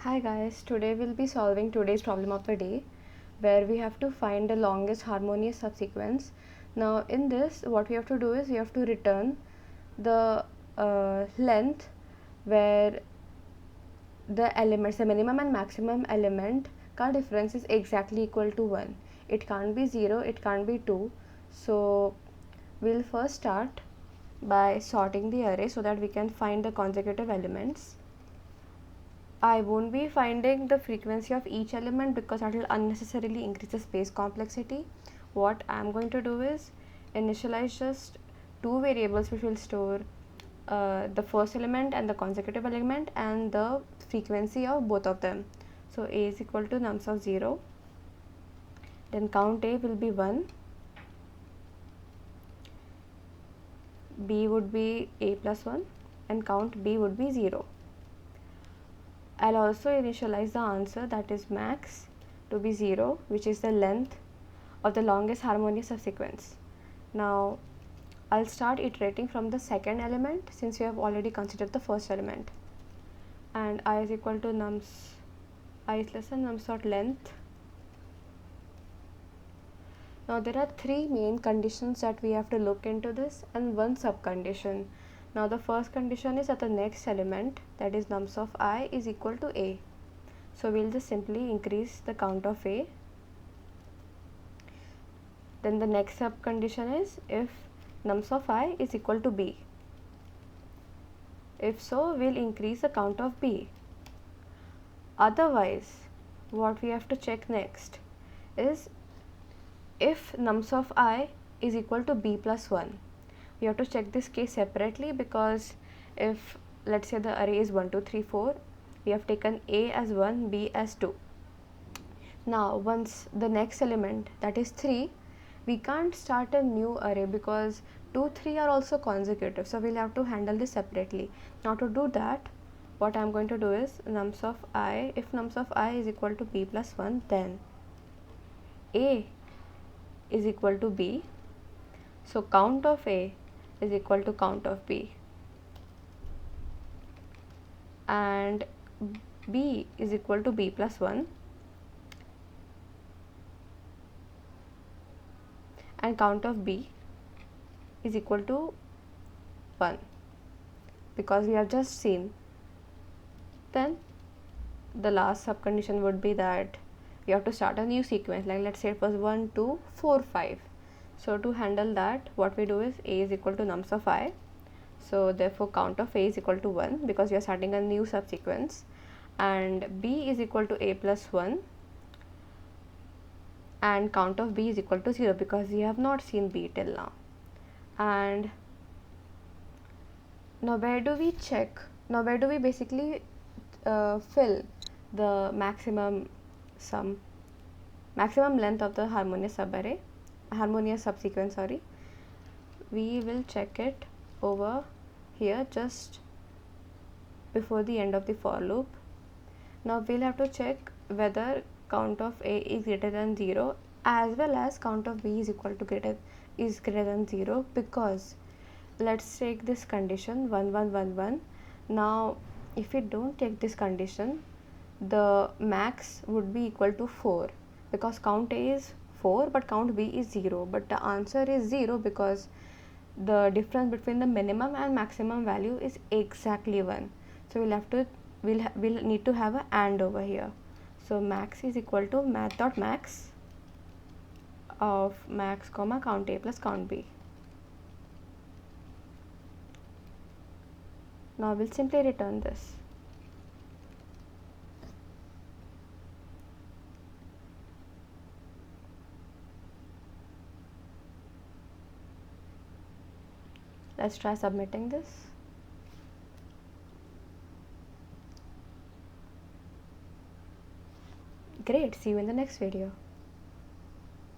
Hi guys, today we'll be solving today's problem of the day where we have to find the longest harmonious subsequence. Now in this what we have to do is we have to return the length where the elements, the minimum and maximum element का difference is exactly equal to 1. It can't be 0, it can't be 2. So we'll first start by sorting the array so that we can find the consecutive elements. I won't be finding the frequency of each element because that will unnecessarily increase the space complexity. What I'm going to do is initialize just two variables which will store the first element and the consecutive element and the frequency of both of them. So a is equal to nums of 0, then count a will be 1, b would be a plus 1 and count b would be 0. I'll also initialize the answer, that is max, to be 0, which is the length of the longest harmonious subsequence. Now I'll start iterating from the second element since we have already considered the first element, and I is equal to nums, I is less than nums dot length. Now there are three main conditions that we have to look into this and one sub condition. Now the first condition is that the next element, that is nums of I, is equal to a. So we'll just simply increase the count of a. Then the next sub condition is if nums of I is equal to b. If so, we'll increase the count of b. Otherwise, what we have to check next is if nums of I is equal to b plus 1. We have to check this case separately because if let's say the array is 1 2 3 4, we have taken a as 1, b as 2. Now once the next element, that is 3, we can't start a new array because 2 3 are also consecutive, so we'll have to handle this separately. Now to do that, what I'm going to do is nums of I, if nums of I is equal to b plus 1, then a is equal to b, so count of a is equal to count of b, and b is equal to b plus 1, and count of b is equal to 1 because we have just seen. Then the last sub condition would be that you have to start a new sequence, like let's say it was 1 2 4 5. So to handle that, what we do is a is equal to nums of I, so therefore count of a is equal to 1 because we are starting a new subsequence, and b is equal to a plus 1, and count of b is equal to 0 because we have not seen b till now. And now where do we check, now where do we basically fill the maximum length of the harmonious subsequence, we will check it over here just before the end of the for loop. Now we'll have to check whether count of a is greater than 0 as well as count of b is greater than 0, because let's take this condition 1 1 1 1. Now if we don't take this condition, the max would be equal to 4 because count a is 4 but count b is 0, but the answer is 0 because the difference between the minimum and maximum value is exactly 1. So we'll need to have a AND over here. So max is equal to math.max of max comma count a plus count b. Now we'll simply return this. Let's try submitting this. Great, see you in the next video.